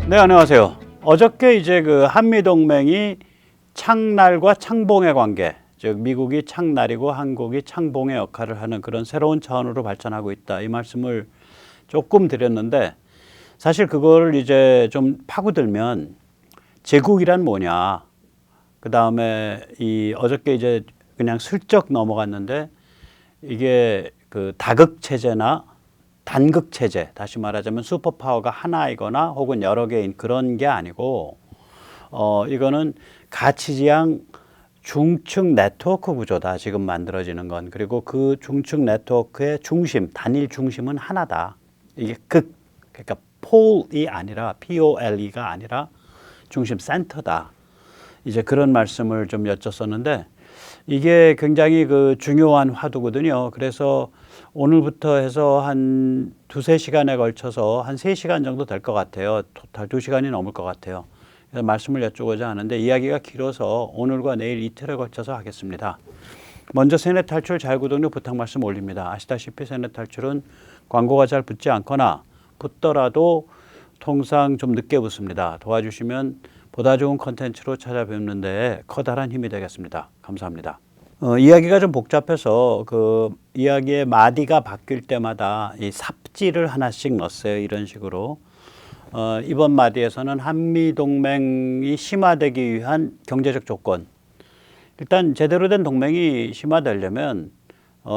네, 안녕하세요. 어저께 이제 그 한미동맹이 창날과 창봉의 관계, 즉 미국이 창날이고 한국이 창봉의 역할을 하는 그런 새로운 차원으로 발전하고 있다. 이 말씀을 조금 드렸는데 사실 그걸 이제 좀 파고들면 제국이란 뭐냐. 그 다음에 이 어저께 이제 그냥 슬쩍 넘어갔는데 이게 그 다극 체제나 단극 체제, 다시 말하자면 슈퍼파워가 하나이거나 혹은 여러 개인 그런 게 아니고 이거는 가치지향 중층 네트워크 구조다 지금 만들어지는 건. 그리고 그 중층 네트워크의 중심, 단일 중심은 하나다. 이게 그러니까 폴이 아니라 POLE가 아니라 중심 센터다. 이제 그런 말씀을 좀 여쭙었는데 이게 굉장히 그 중요한 화두거든요. 그래서 오늘부터 해서 한 두세 시간에 걸쳐서 한 3시간 정도 될 것 같아요. 토탈 2시간이 넘을 것 같아요. 그래서 말씀을 여쭈고자 하는데 이야기가 길어서 오늘과 내일 이틀에 걸쳐서 하겠습니다. 먼저 세뇌 탈출 자유구독료 부탁 말씀 올립니다. 아시다시피 세뇌 탈출은 광고가 잘 붙지 않거나 붙더라도 통상 좀 늦게 붙습니다. 도와주시면 보다 좋은 컨텐츠로 찾아뵙는 데 커다란 힘이 되겠습니다. 감사합니다. 이야기가 좀 복잡해서 그 이야기의 마디가 바뀔 때마다 이 삽질을 하나씩 넣었어요. 이런 식으로. 이번 마디에서는 한미동맹이 심화되기 위한 경제적 조건. 일단 제대로 된 동맹이 심화되려면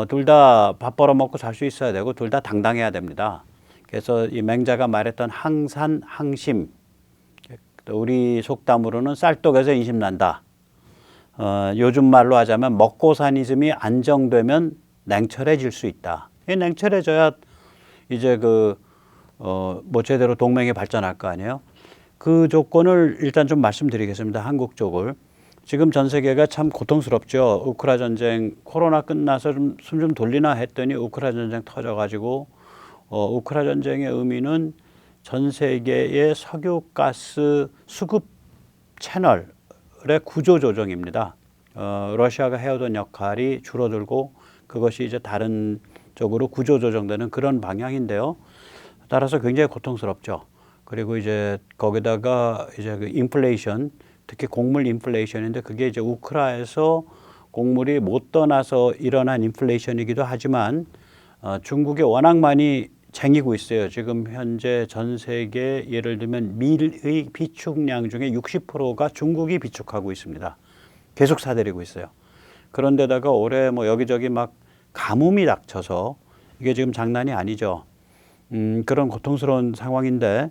둘 다 밥 벌어먹고 살 수 있어야 되고 둘 다 당당해야 됩니다. 그래서 이 맹자가 말했던 항산, 항심. 우리 속담으로는 쌀떡에서 인심 난다. 요즘 말로 하자면 먹고사니즘이 안정되면 냉철해질 수 있다. 이 냉철해져야 이제 뭐 제대로 동맹이 발전할 거 아니에요. 그 조건을 일단 좀 말씀드리겠습니다. 한국 쪽을. 지금 전 세계가 참 고통스럽죠. 우크라 전쟁, 코로나 끝나서 좀 숨 좀 돌리나 했더니 우크라 전쟁 터져가지고 우크라 전쟁의 의미는 전 세계의 석유가스 수급 채널의 구조 조정입니다. 러시아가 해오던 역할이 줄어들고 그것이 이제 다른 쪽으로 구조 조정되는 그런 방향인데요. 따라서 굉장히 고통스럽죠. 그리고 이제 거기다가 이제 그 인플레이션, 특히 곡물 인플레이션인데 그게 이제 우크라에서 곡물이 못 떠나서 일어난 인플레이션이기도 하지만 중국이 워낙 많이 쟁이고 있어요. 지금 현재 전 세계 예를 들면 밀의 비축량 중에 60%가 중국이 비축하고 있습니다. 계속 사들이고 있어요. 그런데다가 올해 뭐 여기저기 막 가뭄이 닥쳐서 이게 지금 장난이 아니죠. 그런 고통스러운 상황인데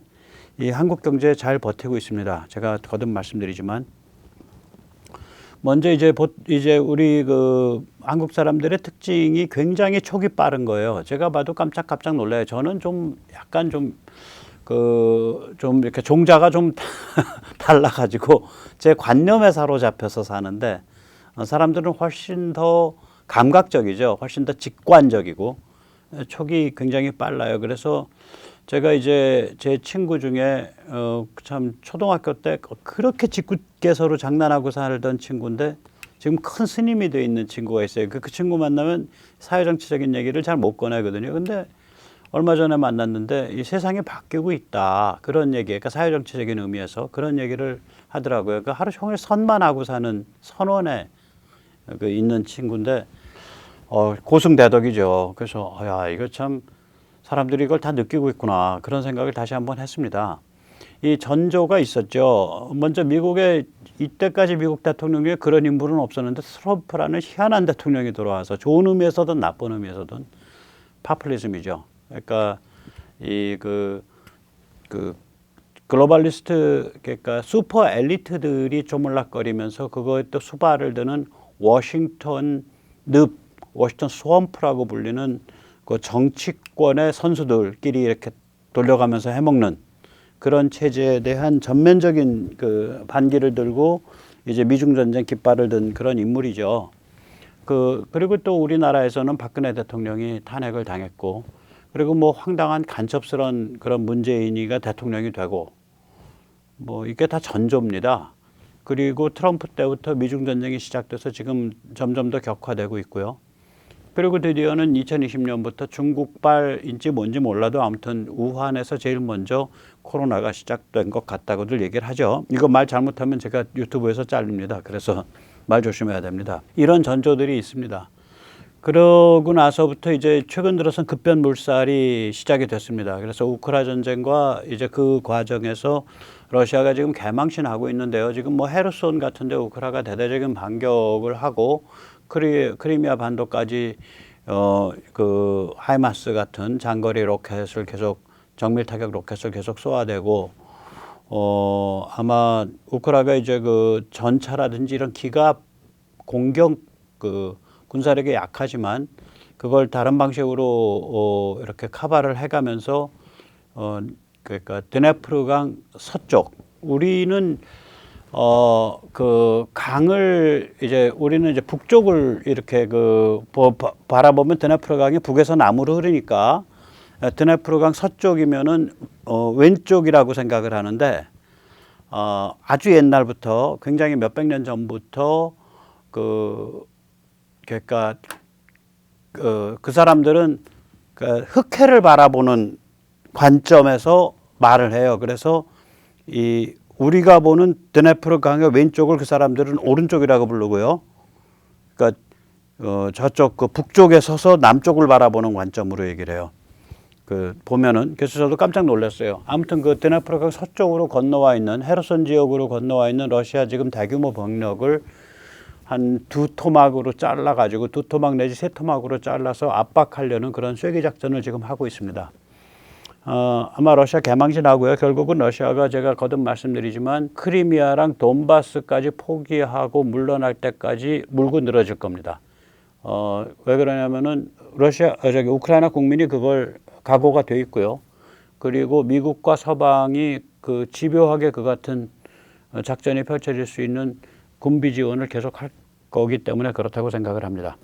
이 한국 경제 잘 버티고 있습니다. 제가 거듭 말씀드리지만 먼저 이제 우리 그 한국 사람들의 특징이 굉장히 촉이 빠른 거예요. 제가 봐도 깜짝 놀라요. 저는 좀 약간 좀 이렇게 종자가 좀 달라가지고 제 관념에 사로잡혀서 사는데 사람들은 훨씬 더 감각적이죠. 훨씬 더 직관적이고 촉이 굉장히 빨라요. 그래서 제가 이제 제 친구 중에 참 초등학교 때 그렇게 직구께서로 장난하고 살던 친구인데 지금 큰 스님이 돼 있는 친구가 있어요. 그 친구 만나면 사회정치적인 얘기를 잘 못 꺼내거든요. 근데 얼마 전에 만났는데 이 세상이 바뀌고 있다. 그런 얘기, 그러니까 사회정치적인 의미에서 그런 얘기를 하더라고요. 그러니까 하루 종일 선만 하고 사는 선원에 있는 친구인데 고승대덕이죠. 그래서 야 이거 참 사람들이 이걸 다 느끼고 있구나. 그런 생각을 다시 한번 했습니다. 이 전조가 있었죠. 먼저 미국의 이때까지 미국 대통령 중에 그런 인물은 없었는데 트럼프라는 희한한 대통령이 들어와서 좋은 의미에서든 나쁜 의미에서든 파퓰리즘이죠. 그러니까 이 글로벌리스트 그러니까 슈퍼 엘리트들이 조물락거리면서 그거에 또 수발을 드는 워싱턴 스왑프라고 불리는 그 정치권의 선수들끼리 이렇게 돌려가면서 해먹는 그런 체제에 대한 전면적인 그 반기를 들고 이제 미중 전쟁 깃발을 든 그런 인물이죠. 그리고 또 우리나라에서는 박근혜 대통령이 탄핵을 당했고, 그리고 뭐 황당한 간첩스러운 그런 문재인이가 대통령이 되고, 뭐 이게 다 전조입니다. 그리고 트럼프 때부터 미중 전쟁이 시작돼서 지금 점점 더 격화되고 있고요. 그리고 드디어는 2020년부터 중국발인지 뭔지 몰라도 아무튼 우한에서 제일 먼저 코로나가 시작된 것 같다고들 얘기를 하죠. 이거 말 잘못하면 제가 유튜브에서 잘립니다. 그래서 말 조심해야 됩니다. 이런 전조들이 있습니다. 그러고 나서부터 이제 최근 들어선 급변 물살이 시작이 됐습니다. 그래서 우크라 전쟁과 이제 그 과정에서 러시아가 지금 개망신하고 있는데요. 지금 뭐 헤르손 같은데 우크라가 대대적인 반격을 하고 크리미아 반도까지 그 하이마스 같은 장거리 로켓을 계속 정밀 타격 로켓을 계속 쏘아대고 아마 우크라가 이제 그 전차라든지 이런 기갑 공격 그 군사력이 약하지만 그걸 다른 방식으로 이렇게 커버를 해가면서 그러니까 드네프르강 서쪽 우리는 그 강을 이제 우리는 이제 북쪽을 이렇게 그 바라보면 드네프르강이 북에서 남으로 흐르니까 드네프르강 서쪽이면은 왼쪽이라고 생각을 하는데 아주 옛날부터 굉장히 몇백 년 전부터 그러니까 그 사람들은 그 흑해를 바라보는 관점에서 말을 해요. 그래서 이 우리가 보는 드네프르강의 왼쪽을 그 사람들은 오른쪽이라고 부르고요. 그러니까 저쪽 그 북쪽에 서서 남쪽을 바라보는 관점으로 얘기를 해요. 그 보면은 그래서 저도 깜짝 놀랐어요. 아무튼 그 드네프르강 서쪽으로 건너와 있는 헤르손 지역으로 건너와 있는 러시아 지금 대규모 병력을 한 두 토막으로 잘라가지고 두 토막 내지 세 토막으로 잘라서 압박하려는 그런 쐐기 작전을 지금 하고 있습니다. 아마 러시아 개망신하고요. 결국은 러시아가 제가 거듭 말씀드리지만 크리미아랑 돈바스까지 포기하고 물러날 때까지 물고 늘어질 겁니다. 왜 그러냐면은 우크라이나 국민이 그걸 각오가 돼 있고요. 그리고 미국과 서방이 그 집요하게 그 같은 작전이 펼쳐질 수 있는 군비 지원을 계속 할 거기 때문에 그렇다고 생각을 합니다.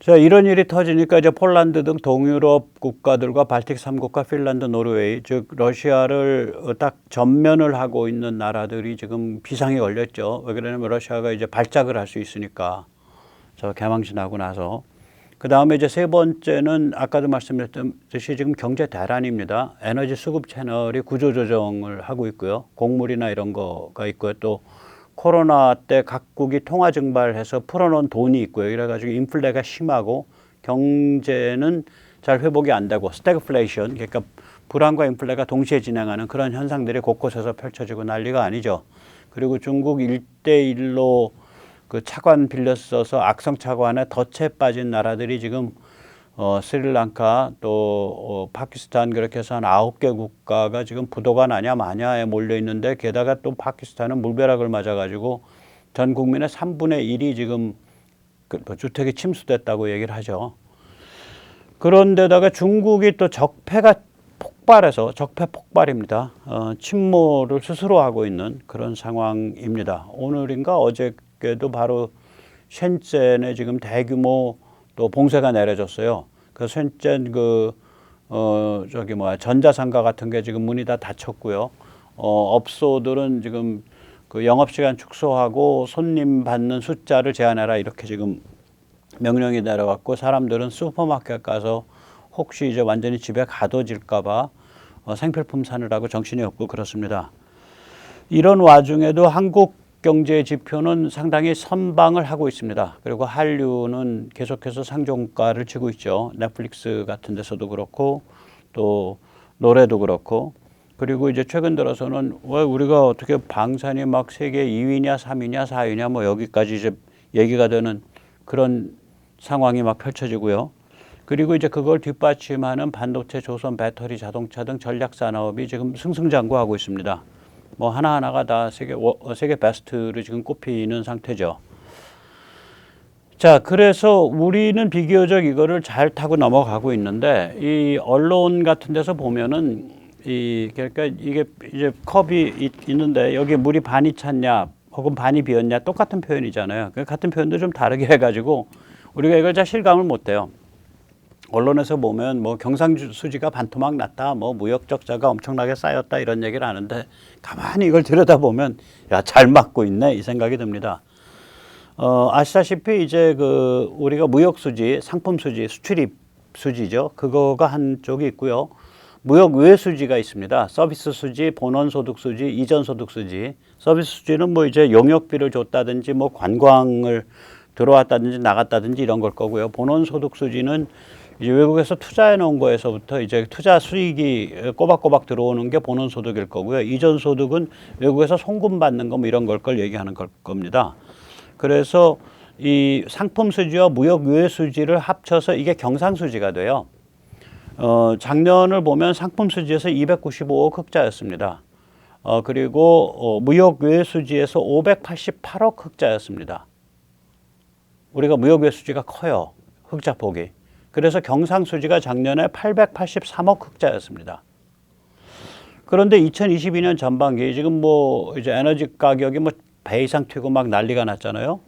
자, 이런 일이 터지니까 이제 폴란드 등 동유럽 국가들과 발틱 3국과 핀란드, 노르웨이, 즉 러시아를 딱 전면을 하고 있는 나라들이 지금 비상이 걸렸죠. 왜 그러냐면 러시아가 이제 발작을 할 수 있으니까. 저 개망신하고 나서. 그 다음에 이제 세 번째는 아까도 말씀드렸듯이 지금 경제 대란입니다. 에너지 수급 채널이 구조조정을 하고 있고요. 곡물이나 이런 거가 있고요. 또 코로나 때 각국이 통화 증발해서 풀어놓은 돈이 있고요. 이래가지고 인플레가 심하고 경제는 잘 회복이 안 되고 스태그플레이션, 그러니까 불안과 인플레가 동시에 진행하는 그런 현상들이 곳곳에서 펼쳐지고 난리가 아니죠. 그리고 중국 1대1로 그 차관 빌려 써서 악성 차관에 덫에 빠진 나라들이 지금 스리랑카 또 파키스탄 그렇게 해서 한 9개 국가가 지금 부도가 나냐 마냐에 몰려 있는데 게다가 또 파키스탄은 물벼락을 맞아가지고 전 국민의 3분의 1이 지금 주택이 침수됐다고 얘기를 하죠. 그런데다가 중국이 또 적폐가 폭발해서 적폐 폭발입니다. 침몰을 스스로 하고 있는 그런 상황입니다. 오늘인가 어저께도 바로 셴젠에 지금 대규모 또 봉쇄가 내려졌어요. 그 셴젠 전자상가 같은 게 지금 문이 다 닫혔고요. 업소들은 지금 그 영업시간 축소하고 손님 받는 숫자를 제한해라 이렇게 지금 명령이 내려왔고 사람들은 슈퍼마켓 가서 혹시 이제 완전히 집에 가둬질까봐 생필품 사느라고 정신이 없고 그렇습니다. 이런 와중에도 한국 경제 지표는 상당히 선방을 하고 있습니다. 그리고 한류는 계속해서 상종가를 치고 있죠. 넷플릭스 같은 데서도 그렇고 또 노래도 그렇고 그리고 이제 최근 들어서는 왜 우리가 어떻게 방산이 막 세계 2위냐 3위냐 4위냐 뭐 여기까지 이제 얘기가 되는 그런 상황이 막 펼쳐지고요. 그리고 이제 그걸 뒷받침하는 반도체, 조선, 배터리, 자동차 등 전략 산업이 지금 승승장구하고 있습니다. 뭐 하나하나가 다 세계 베스트를 지금 꼽히는 상태죠. 자, 그래서 우리는 비교적 이거를 잘 타고 넘어가고 있는데 이 언론 같은 데서 보면은 그러니까 이게 이제 컵이 있는데 여기 물이 반이 찼냐 혹은 반이 비었냐 똑같은 표현이잖아요. 그 같은 표현도 좀 다르게 해가지고 우리가 이걸 잘 실감을 못 해요. 언론에서 보면 뭐 경상수지가 반토막 났다, 뭐 무역 적자가 엄청나게 쌓였다 이런 얘기를 하는데 가만히 이걸 들여다보면 야, 잘 맞고 있네 이 생각이 듭니다. 아시다시피 이제 그 우리가 무역 수지, 상품 수지, 수출입 수지죠. 그거가 한쪽이 있고요. 무역 외 수지가 있습니다. 서비스 수지, 본원 소득 수지, 이전 소득 수지. 서비스 수지는 뭐 이제 용역비를 줬다든지 뭐 관광을 들어왔다든지 나갔다든지 이런 걸 거고요. 본원 소득 수지는 이제 외국에서 투자해 놓은 거에서부터 이제 투자 수익이 꼬박꼬박 들어오는 게 본원 소득일 거고요. 이전 소득은 외국에서 송금 받는 거 뭐 이런 걸 얘기하는 겁니다. 그래서 이 상품 수지와 무역 외 수지를 합쳐서 이게 경상 수지가 돼요. 작년을 보면 상품 수지에서 295억 흑자였습니다. 그리고 무역 외 수지에서 588억 흑자였습니다. 우리가 무역 외 수지가 커요. 흑자 폭이. 그래서 경상 수지가 작년에 883억 흑자였습니다. 그런데 2022년 전반기 지금 뭐 이제 에너지 가격이 뭐 배 이상 튀고 막 난리가 났잖아요.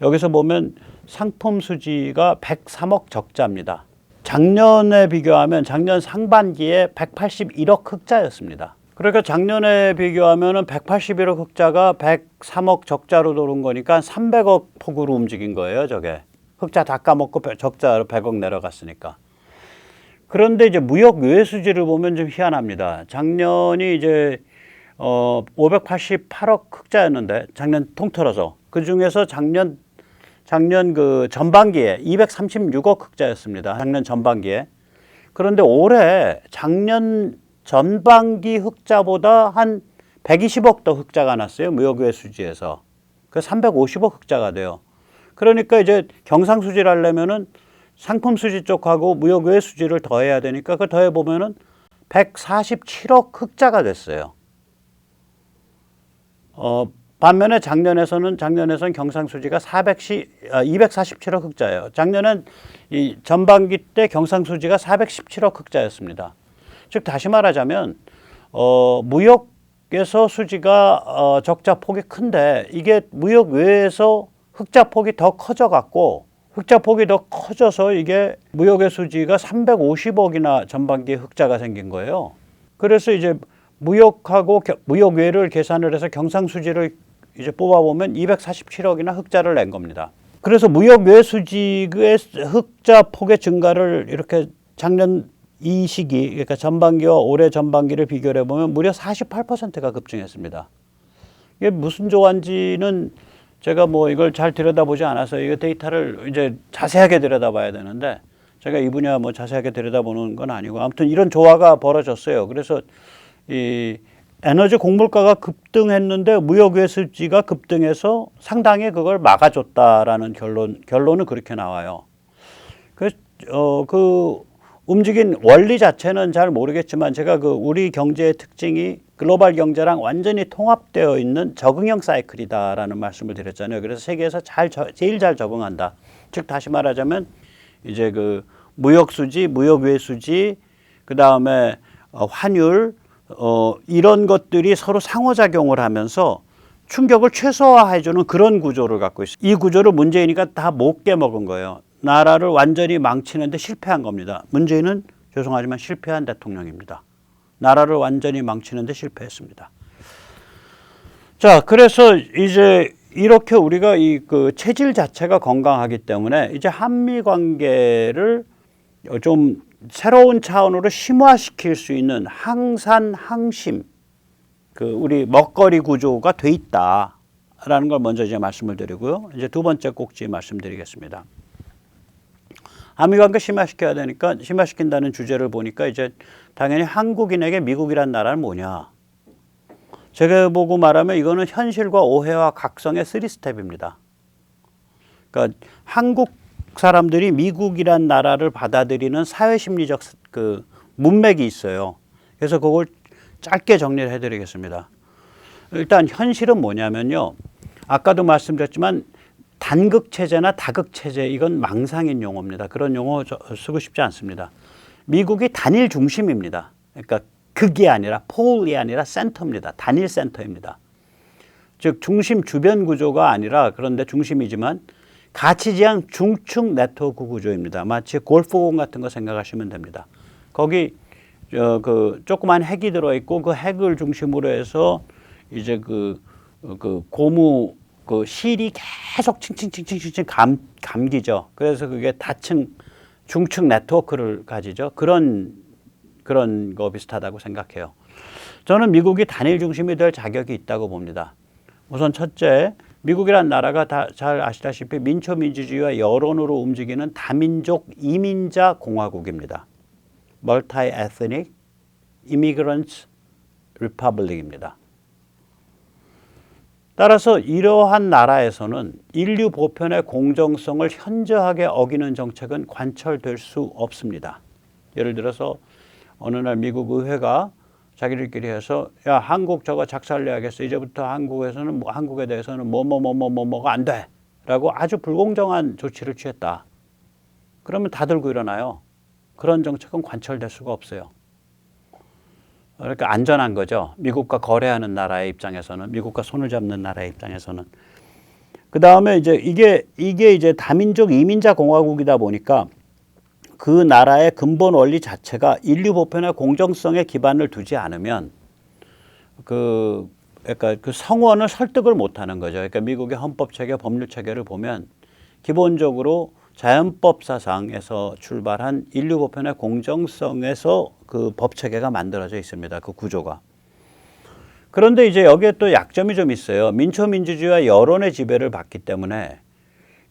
여기서 보면 상품 수지가 103억 적자입니다. 작년에 비교하면 작년 상반기에 181억 흑자였습니다. 그러니까 작년에 비교하면 181억 흑자가 103억 적자로 돌은 거니까 300억 폭으로 움직인 거예요. 저게 흑자 다 까먹고 적자로 100억 내려갔으니까. 그런데 이제 무역 외 수지를 보면 좀 희한합니다. 작년이 이제 588억 흑자였는데 작년 통틀어서 그 중에서 작년 그 전반기에 236억 흑자였습니다. 작년 전반기에. 그런데 올해 작년 전반기 흑자보다 한 120억 더 흑자가 났어요. 무역외 수지에서. 그 350억 흑자가 돼요. 그러니까 이제 경상 수지를 하려면은 상품 수지 쪽하고 무역외 수지를 더해야 되니까 그 더해 보면은 147억 흑자가 됐어요. 반면에 작년에서는 경상 수지가 247억 흑자예요. 작년엔 이 전반기 때 경상 수지가 417억 흑자였습니다. 즉 다시 말하자면 무역에서 수지가 적자 폭이 큰데 이게 무역 외에서 흑자 폭이 더 커져 갖고 흑자 폭이 더 커져서 이게 무역의 수지가 350억이나 전반기에 흑자가 생긴 거예요. 그래서 이제 무역하고 무역 외를 계산을 해서 경상 수지를 이제 뽑아보면 247억이나 흑자를 낸 겁니다. 그래서 무역 외 수지의 흑자 폭의 증가를 이렇게 작년 이 시기, 그러니까 전반기와 올해 전반기를 비교를 해보면 무려 48%가 급증했습니다. 이게 무슨 조화인지는 제가 뭐 이걸 잘 들여다보지 않아서 이거 데이터를 이제 자세하게 들여다봐야 되는데 제가 이 분야 뭐 자세하게 들여다보는 건 아니고 아무튼 이런 조화가 벌어졌어요. 그래서 이 에너지 곡물가가 급등했는데 무역 외 수지가 급등해서 상당히 그걸 막아줬다라는 결론은 그렇게 나와요. 그 움직인 원리 자체는 잘 모르겠지만 제가 그 우리 경제의 특징이 글로벌 경제랑 완전히 통합되어 있는 적응형 사이클이다라는 말씀을 드렸잖아요. 그래서 세계에서 제일 잘 적응한다. 즉 다시 말하자면 이제 그 무역 수지, 무역 외 수지, 그 다음에 환율 이런 것들이 서로 상호작용을 하면서 충격을 최소화해주는 그런 구조를 갖고 있어요. 이 구조를 문재인이가 다 못 깨먹은 거예요. 나라를 완전히 망치는데 실패한 겁니다. 문재인은 죄송하지만 실패한 대통령입니다. 나라를 완전히 망치는데 실패했습니다. 자, 그래서 이제 이렇게 우리가 이 그 체질 자체가 건강하기 때문에 이제 한미 관계를 좀 새로운 차원으로 심화시킬 수 있는 항산 항심 그 우리 먹거리 구조가 돼 있다라는 걸 먼저 이제 말씀을 드리고요. 이제 두 번째 꼭지 말씀드리겠습니다. 한미 관계 심화시켜야 되니까 심화시킨다는 주제를 보니까 이제 당연히 한국인에게 미국이란 나라는 뭐냐. 제가 보고 말하면 이거는 현실과 오해와 각성의 3스텝입니다. 그러니까 한국 사람들이 미국이란 나라를 받아들이는 사회심리적 그 문맥이 있어요. 그래서 그걸 짧게 정리를 해드리겠습니다. 일단 현실은 뭐냐면요. 아까도 말씀드렸지만 단극체제나 다극체제 이건 망상인 용어입니다. 그런 용어 쓰고 싶지 않습니다. 미국이 단일 중심입니다. 그러니까 극이 아니라 폴이 아니라 센터입니다. 단일 센터입니다. 즉 중심 주변 구조가 아니라 그런데 중심이지만 가치지향 중축 네트워크 구조입니다. 마치 골프공 같은 거 생각하시면 됩니다. 거기 그 조그만 핵이 들어있고 그 핵을 중심으로 해서 이제 그 고무 그 실이 계속 층층층층층층 감기죠. 그래서 그게 다층 중층 네트워크를 가지죠. 그런 거 비슷하다고 생각해요. 저는 미국이 단일 중심이 될 자격이 있다고 봅니다. 우선 첫째, 미국이란 나라가 다 잘 아시다시피 민초민주주의와 여론으로 움직이는 다민족 이민자 공화국입니다. Multi-ethnic Immigrants Republic입니다. 따라서 이러한 나라에서는 인류 보편의 공정성을 현저하게 어기는 정책은 관철될 수 없습니다. 예를 들어서 어느 날 미국 의회가 자기들끼리 해서 야, 한국 저거 작살내야겠어. 이제부터 한국에서는 한국에 대해서는 뭐가 안 돼. 라고 아주 불공정한 조치를 취했다. 그러면 다 들고 일어나요. 그런 정책은 관철될 수가 없어요. 그러니까 안전한 거죠. 미국과 거래하는 나라의 입장에서는, 미국과 손을 잡는 나라의 입장에서는. 그 다음에 이제 이게 이제 다민족 이민자 공화국이다 보니까 그 나라의 근본 원리 자체가 인류 보편의 공정성에 기반을 두지 않으면 그러니까 그 성원을 설득을 못하는 거죠. 그러니까 미국의 헌법 체계, 법률 체계를 보면 기본적으로 자연법 사상에서 출발한 인류 보편의 공정성에서 그 법 체계가 만들어져 있습니다. 그 구조가. 그런데 이제 여기에 또 약점이 좀 있어요. 민초민주주의와 여론의 지배를 받기 때문에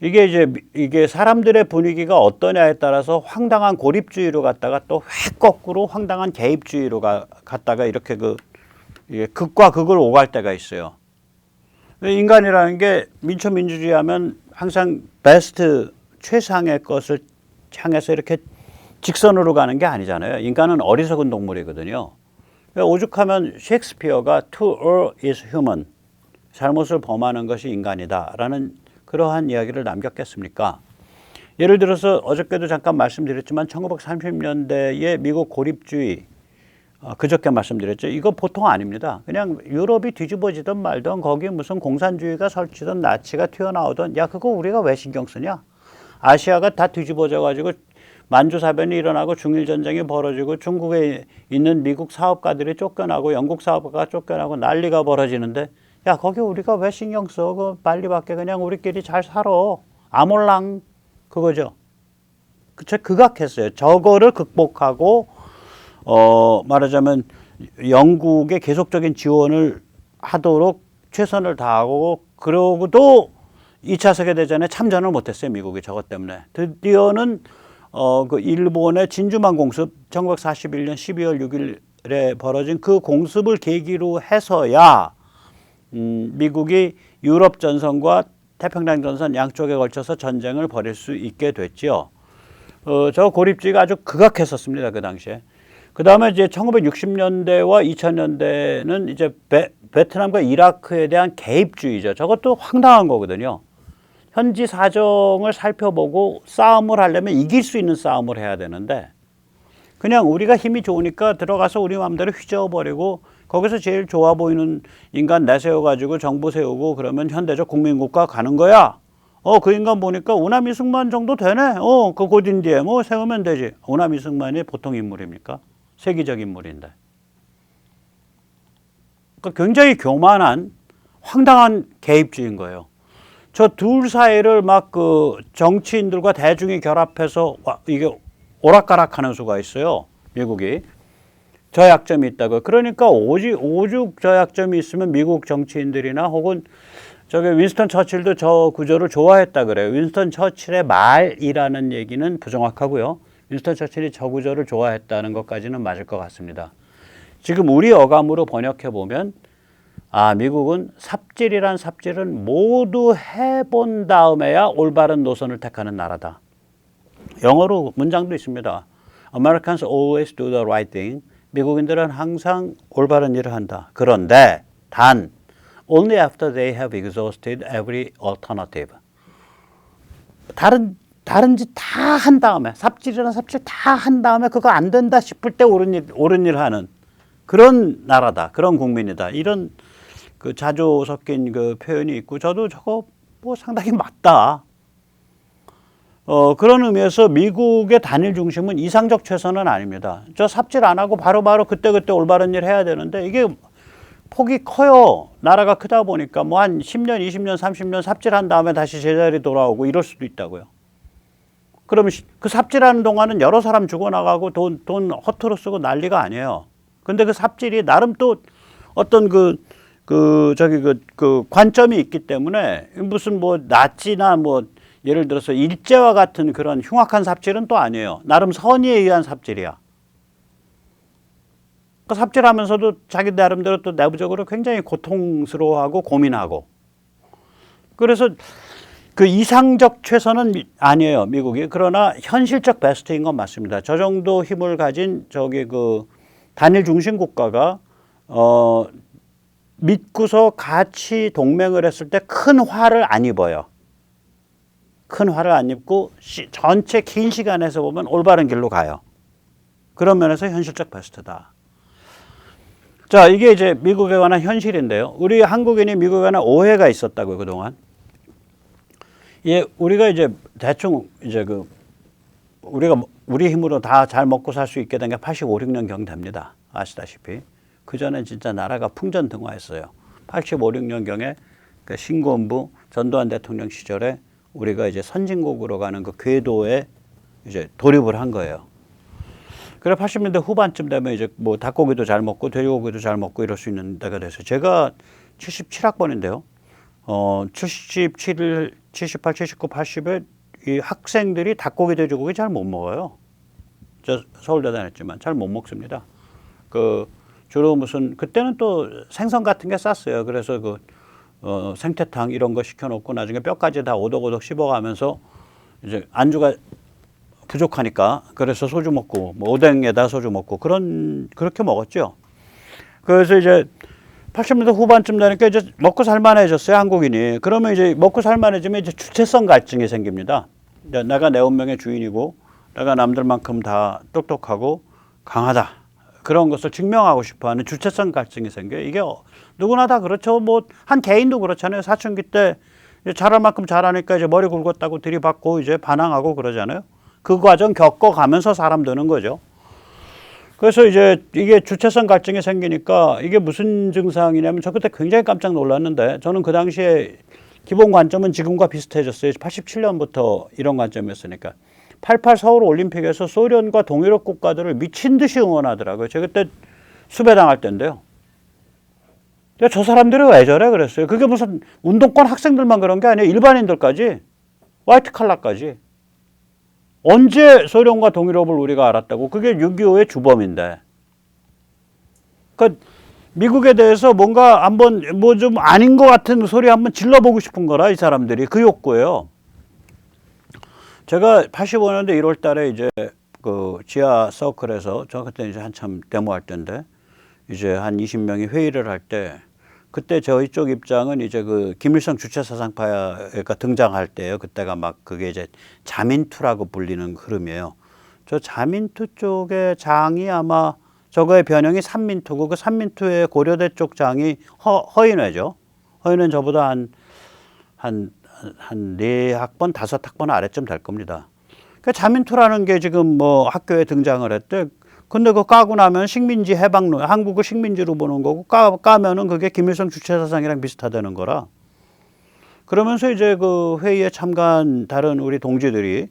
이게 사람들의 분위기가 어떠냐에 따라서 황당한 고립주의로 갔다가 또 획 거꾸로 황당한 개입주의로 갔다가 이렇게 이게 극과 극을 오갈 때가 있어요. 인간이라는 게 민초민주주의 하면 항상 베스트 최상의 것을 향해서 이렇게 직선으로 가는 게 아니잖아요. 인간은 어리석은 동물이거든요. 오죽하면 셰익스피어가 to err is human, 잘못을 범하는 것이 인간이다라는 그러한 이야기를 남겼겠습니까? 예를 들어서 어저께도 잠깐 말씀드렸지만 1930년대의 미국 고립주의, 그저께 말씀드렸죠. 이거 보통 아닙니다. 그냥 유럽이 뒤집어지든 말든 거기에 무슨 공산주의가 설치든 나치가 튀어나오든 야 그거 우리가 왜 신경 쓰냐? 아시아가 다 뒤집어져 가지고 만주사변이 일어나고 중일전쟁이 벌어지고 중국에 있는 미국 사업가들이 쫓겨나고 영국 사업가가 쫓겨나고 난리가 벌어지는데 야 거기 우리가 왜 신경 써? 그 빨리밖에 그냥 우리끼리 잘 살아. 아몰랑 그거죠. 그쵸? 극악했어요. 저거를 극복하고 말하자면 영국의 계속적인 지원을 하도록 최선을 다하고 그러고도 2차 세계대전에 참전을 못했어요. 미국이 저것 때문에. 드디어는 그 일본의 진주만 공습 1941년 12월 6일에 벌어진 그 공습을 계기로 해서야 미국이 유럽 전선과 태평양 전선 양쪽에 걸쳐서 전쟁을 벌일 수 있게 됐죠. 저 고립주의가 아주 극악했었습니다. 그 당시에. 그 다음에 이제 1960년대와 2000년대는 이제 베트남과 이라크에 대한 개입주의죠. 저것도 황당한 거거든요. 현지 사정을 살펴보고 싸움을 하려면 이길 수 있는 싸움을 해야 되는데 그냥 우리가 힘이 좋으니까 들어가서 우리 마음대로 휘저어버리고 거기서 제일 좋아 보이는 인간 내세워가지고 정부 세우고 그러면 현대적 국민국가 가는 거야. 그 인간 보니까 오나미승만 정도 되네. 그 고딘디에 뭐 세우면 되지. 오나미승만이 보통 인물입니까? 세계적 인물인데. 그러니까 굉장히 교만한 황당한 개입주의인 거예요. 저 둘 사이를 막 그 정치인들과 대중이 결합해서 이게 오락가락하는 수가 있어요. 미국이. 저약점이 있다고. 그러니까 오죽 저약점이 있으면 미국 정치인들이나 혹은 저기 윈스턴 처칠도 저 구조를 좋아했다 그래요. 윈스턴 처칠의 말이라는 얘기는 부정확하고요. 윈스턴 처칠이 저 구조를 좋아했다는 것까지는 맞을 것 같습니다. 지금 우리 어감으로 번역해 보면 미국은 삽질은 모두 해본 다음에야 올바른 노선을 택하는 나라다. 영어로 문장도 있습니다. Americans always do the right thing. 미국인들은 항상 올바른 일을 한다. 그런데 단 only after they have exhausted every alternative. 다른 짓 다 한 다음에 삽질이나 삽질 다 한 다음에 그거 안 된다 싶을 때 옳은 일 하는 그런 나라다. 그런 국민이다. 이런 그 자조 섞인 그 표현이 있고 저도 저거 뭐 상당히 맞다. 그런 의미에서 미국의 단일 중심은 이상적 최선은 아닙니다. 저 삽질 안 하고 바로바로 그때그때 올바른 일 해야 되는데 이게 폭이 커요. 나라가 크다 보니까 뭐 한 10년, 20년, 30년 삽질한 다음에 다시 제자리 돌아오고 이럴 수도 있다고요. 그러면 그 삽질하는 동안은 여러 사람 죽어나가고 돈 허투루 쓰고 난리가 아니에요. 근데 그 삽질이 나름 또 어떤 그 관점이 있기 때문에 무슨 뭐 나치나 뭐 예를 들어서 일제와 같은 그런 흉악한 삽질은 또 아니에요. 나름 선의에 의한 삽질이야. 그 삽질하면서도 자기 나름대로 또 내부적으로 굉장히 고통스러워하고 고민하고. 그래서 그 이상적 최선은 아니에요, 미국이. 그러나 현실적 베스트인 건 맞습니다. 저 정도 힘을 가진 그 단일 중심 국가가 믿고서 같이 동맹을 했을 때 큰 화를 안 입어요. 큰 화를 안 입고 전체 긴 시간에서 보면 올바른 길로 가요. 그런 면에서 현실적 베스트다. 자, 이게 이제 미국에 관한 현실인데요. 우리 한국인이 미국에 관한 오해가 있었다고요, 그동안. 예, 우리가 이제 대충 이제 우리가 우리 힘으로 다 잘 먹고 살 수 있게 된 게 85, 6년경 됩니다. 아시다시피. 그 전에 진짜 나라가 풍전등화했어요. 85, 6년경에 그 신군부 전두환 대통령 시절에 우리가 이제 선진국으로 가는 그 궤도에 이제 돌입을 한 거예요. 그래 80년대 후반쯤 되면 이제 뭐 닭고기도 잘 먹고 돼지고기도 잘 먹고 이럴 수 있는 데가 돼서 제가 77학번인데요. 77, 78, 79, 80에 이 학생들이 닭고기, 돼지고기 잘 못 먹어요. 저 서울대 다녔지만 잘 못 먹습니다. 주로 무슨 그때는 또 생선 같은 게 쌌어요. 그래서 생태탕 이런 거 시켜놓고 나중에 뼈까지 다 오독오독 씹어가면서 이제 안주가 부족하니까 그래서 소주 먹고 뭐 오뎅에다 소주 먹고 그렇게 먹었죠. 그래서 이제 80년대 후반쯤 되니까 이제 먹고 살만해졌어요, 한국인이. 그러면 이제 먹고 살만해지면 이제 주체성 갈증이 생깁니다. 내가 내 운명의 주인이고 내가 남들만큼 다 똑똑하고 강하다. 그런 것을 증명하고 싶어하는 주체성 갈증이 생겨요. 이게 누구나 다 그렇죠. 뭐 한 개인도 그렇잖아요. 사춘기 때 잘할 만큼 잘하니까 이제 머리 굵었다고 들이받고 이제 반항하고 그러잖아요. 그 과정 겪어가면서 사람 되는 거죠. 그래서 이제 이게 주체성 갈증이 생기니까 이게 무슨 증상이냐면 저 그때 굉장히 깜짝 놀랐는데 저는 그 당시에 기본 관점은 지금과 비슷해졌어요. 87년부터 이런 관점이었으니까. 88 서울 올림픽에서 소련과 동유럽 국가들을 미친 듯이 응원하더라고요. 제가 그때 수배당할 때인데요. 저 사람들이 왜 저래 그랬어요. 그게 무슨 운동권 학생들만 그런 게 아니에요. 일반인들까지. 화이트 칼라까지. 언제 소련과 동유럽을 우리가 알았다고? 그게 6.25의 주범인데. 그러니까 미국에 대해서 뭔가 한번 뭐 좀 아닌 것 같은 소리 한번 질러보고 싶은 거라 이 사람들이 그 욕구예요. 제가 85년도 1월 달에 이제 그 지하 서클에서 저 그때 이제 한참 데모할 때인데 이제 한 20명이 회의를 할 때 그때 저희 쪽 입장은 이제 그 김일성 주체 사상파가 등장할 때예요. 그때가 막 그게 이제 자민투라고 불리는 흐름이에요. 저 자민투 쪽의 장이 아마 저거의 변형이 삼민투고 그 삼민투의 고려대 쪽 장이 허인회죠. 허인회는 저보다 한 4학번, 5학번 아래쯤 될 겁니다. 그러니까 자민투라는 게 지금 뭐 학교에 등장을 했대. 근데 그거 까고 나면 식민지 해방론, 한국을 식민지로 보는 거고 까면은 그게 김일성 주체사상이랑 비슷하다는 거라. 그러면서 이제 그 회의에 참가한 다른 우리 동지들이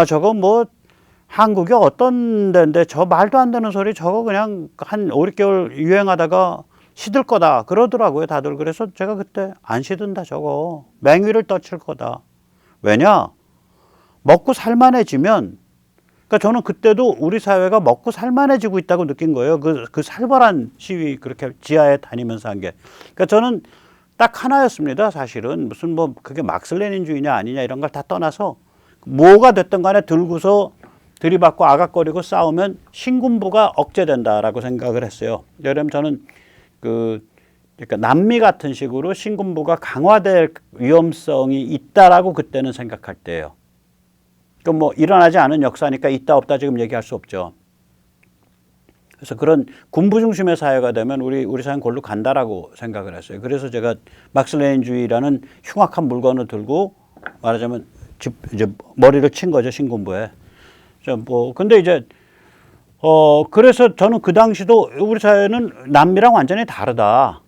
저거 뭐 한국이 어떤 데인데 저 말도 안 되는 소리 저거 그냥 한 5, 6개월 유행하다가 시들 거다 그러더라고요, 다들. 그래서 제가 그때 안 시든다 저거. 맹위를 떠칠 거다. 왜냐? 먹고 살만해지면 그러니까 저는 그때도 우리 사회가 먹고 살만해지고 있다고 느낀 거예요. 그 살벌한 시위 그렇게 지하에 다니면서 한 게. 그러니까 저는 딱 하나였습니다. 사실은 무슨 뭐 그게 막슬레닌주의냐 아니냐 이런 걸 다 떠나서 뭐가 됐든 간에 들고서 들이받고 아각거리고 싸우면 신군부가 억제된다라고 생각을 했어요. 왜냐하면 저는 그러니까 남미 같은 식으로 신군부가 강화될 위험성이 있다라고 그때는 생각할 때예요. 그 뭐 일어나지 않은 역사니까 있다 없다 지금 얘기할 수 없죠. 그래서 그런 군부 중심의 사회가 되면 우리 사회는 골로 간다라고 생각을 했어요. 그래서 제가 막스레닌주의라는 흉악한 물건을 들고 말하자면 이제 머리를 친 거죠, 신군부에. 근데 이제 그래서 저는 그 당시도 우리 사회는 남미랑 완전히 다르다.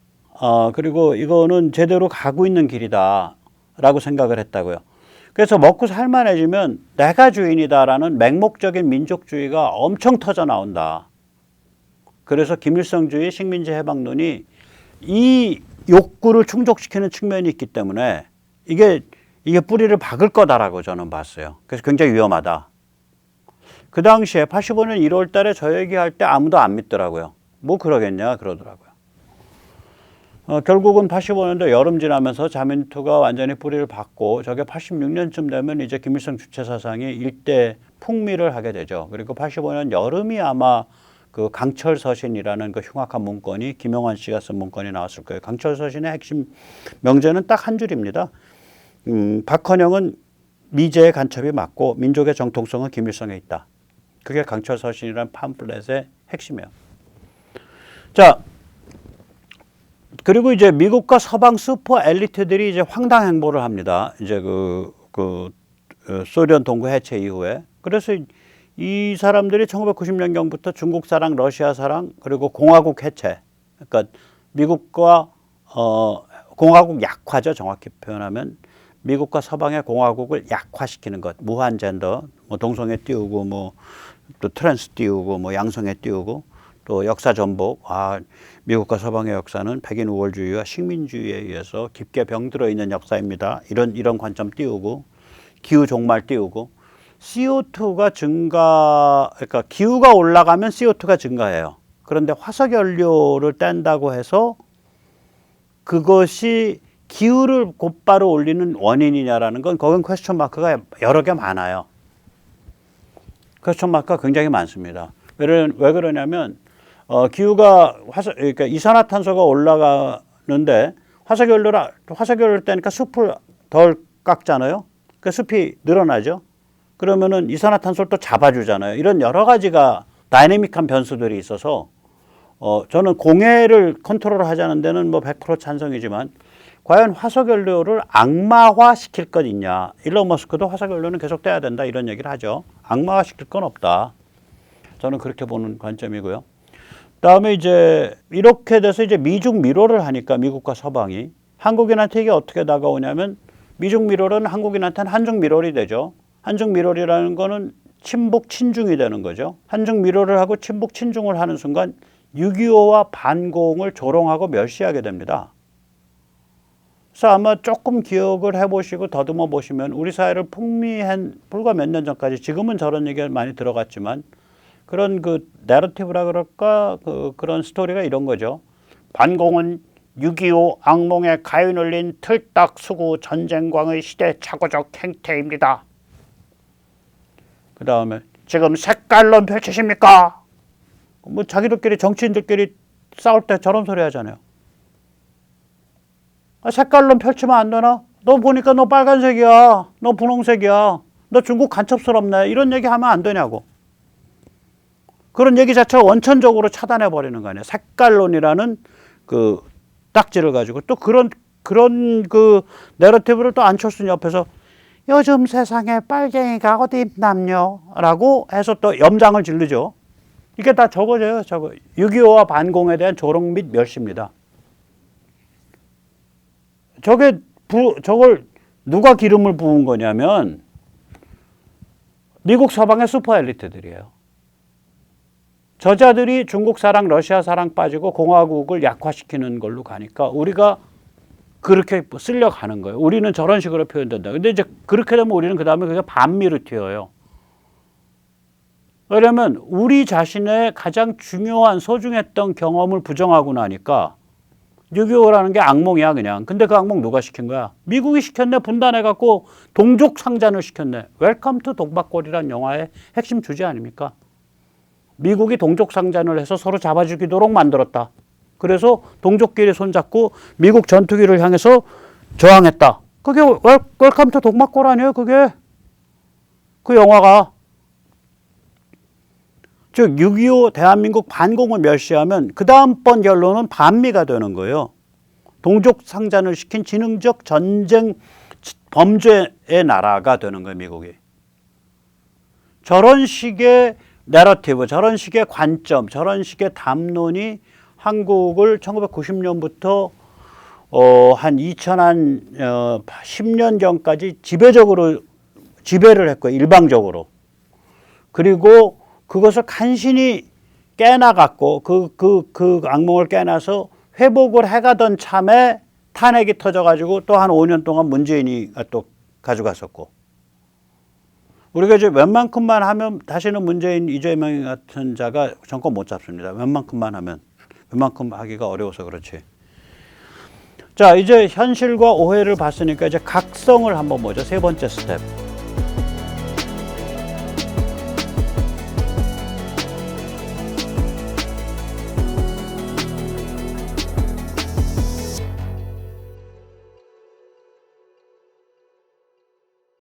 그리고 이거는 제대로 가고 있는 길이다라고 생각을 했다고요. 그래서 먹고 살만해지면 내가 주인이다라는 맹목적인 민족주의가 엄청 터져 나온다. 그래서 김일성주의 식민지 해방론이 이 욕구를 충족시키는 측면이 있기 때문에 이게 뿌리를 박을 거다라고 저는 봤어요. 그래서 굉장히 위험하다. 그 당시에 85년 1월 달에 저 얘기할 때 아무도 안 믿더라고요. 뭐 그러겠냐 그러더라고요. 결국은 85년도 여름 지나면서 자민투가 완전히 뿌리를 박고 저게 86년쯤 되면 이제 김일성 주체 사상이 일대 풍미를 하게 되죠. 그리고 85년 여름이 아마 그 강철서신이라는 그 흉악한 문건이 김영환 씨가 쓴 문건이 나왔을 거예요. 강철서신의 핵심 명제는 딱 한 줄입니다. 박헌영은 미제의 간첩이 맞고 민족의 정통성은 김일성에 있다. 그게 강철서신이라는 팜플렛의 핵심이에요. 자, 그리고 이제 미국과 서방 슈퍼 엘리트들이 이제 황당 행보를 합니다. 이제 소련 동구 해체 이후에. 그래서 이 사람들이 1990년경부터 중국 사랑, 러시아 사랑, 그리고 공화국 해체. 그러니까 미국과 공화국 약화죠. 정확히 표현하면 미국과 서방의 공화국을 약화시키는 것. 무한 젠더, 뭐 동성애 띄우고, 뭐 또 트랜스 띄우고, 뭐 양성애 띄우고, 또 역사 전복. 미국과 서방의 역사는 백인 우월주의와 식민주의에 의해서 깊게 병들어 있는 역사입니다. 이런 관점 띄우고, 기후 종말 띄우고, CO2가 그러니까 기후가 올라가면 CO2가 증가해요. 그런데 화석연료를 뗀다고 해서 그것이 기후를 곧바로 올리는 원인이냐라는 건 거긴 퀘스천 마크가 여러 개 많아요. 퀘스천 마크가 굉장히 많습니다. 왜 그러냐면 그러니까 이산화탄소가 올라가는데 화석연료를 떼니까 숲을 덜 깎잖아요. 그 숲이 늘어나죠. 그러면은 이산화탄소를 또 잡아주잖아요. 이런 여러 가지가 다이내믹한 변수들이 있어서 저는 공해를 컨트롤하자는 데는 뭐 100% 찬성이지만 과연 화석연료를 악마화 시킬 것 있냐. 일론 머스크도 화석연료는 계속 떼야 된다 이런 얘기를 하죠. 악마화 시킬 건 없다. 저는 그렇게 보는 관점이고요. 그다음에 이제 이렇게 돼서 이제 미중 미로를 하니까 미국과 서방이 한국인한테 이게 어떻게 다가오냐면 미중 미로는 한국인한테는 한중 미로이 되죠. 한중 미로이라는 거는 친북 친중이 되는 거죠. 한중 미로를 하고 친북 친중을 하는 순간 6.25와 반공을 조롱하고 멸시하게 됩니다. 그래서 아마 조금 기억을 해보시고 더듬어 보시면 우리 사회를 풍미한 불과 몇 년 전까지 지금은 저런 얘기가 많이 들어갔지만 그런 그 내러티브라 그럴까 그런 스토리가 이런 거죠. 반공은 6.25 악몽에 가위 눌린 틀딱수구 전쟁광의 시대 착오적 행태입니다. 그 다음에 지금 색깔론 펼치십니까? 뭐 자기들끼리 정치인들끼리 싸울 때 저런 소리 하잖아요. 색깔론 펼치면 안 되나? 너 보니까 너 빨간색이야. 너 분홍색이야. 너 중국 간첩스럽네. 이런 얘기 하면 안 되냐고. 그런 얘기 자체를 원천적으로 차단해 버리는 거 아니에요. 색깔론이라는 그 딱지를 가지고 또 그런 그 내러티브를 또 안철수는 옆에서 요즘 세상에 빨갱이가 어디 있남요? 라고 해서 또 염장을 지르죠. 이게 다 저거죠. 6.25와 반공에 대한 조롱 및 멸시입니다. 저걸 누가 기름을 부은 거냐면 미국 서방의 슈퍼 엘리트들이에요. 저자들이 중국 사랑, 러시아 사랑 빠지고 공화국을 약화시키는 걸로 가니까 우리가 그렇게 쓸려가는 거예요. 우리는 저런 식으로 표현된다. 근데 이제 그렇게 되면 우리는 그 다음에 그게 반미로 튀어요. 왜냐면 우리 자신의 가장 중요한 소중했던 경험을 부정하고 나니까 6.25라는 게 악몽이야 그냥. 근데 그 악몽 누가 시킨 거야? 미국이 시켰네. 분단해갖고 동족 상잔을 시켰네. 웰컴 투 동박골이란 영화의 핵심 주제 아닙니까? 미국이 동족 상잔을 해서 서로 잡아 죽이도록 만들었다. 그래서 동족끼리 손잡고 미국 전투기를 향해서 저항했다. 그게 웰컴 투 동박골 아니에요 그게? 그 영화가. 즉 6.25 대한민국 반공을 멸시하면 그 다음번 결론은 반미가 되는 거예요. 동족 상잔을 시킨 지능적 전쟁 범죄의 나라가 되는 거예요. 미국이. 저런 식의 내러티브, 저런 식의 관점, 저런 식의 담론이 한국을 1990년부터 한 2010년 전까지 지배를 했고, 일방적으로. 그리고 그것을 간신히 깨나갔고, 그 악몽을 깨나서 회복을 해가던 참에 탄핵이 터져가지고 또 한 5년 동안 문재인이 또 가져갔었고. 우리가 이제 웬만큼만 하면 다시는 문재인, 이재명 같은 자가 정권 못 잡습니다. 웬만큼만 하면. 웬만큼 하기가 어려워서 그렇지. 자, 이제 현실과 오해를 봤으니까 이제 각성을 한번 보죠. 세 번째 스텝.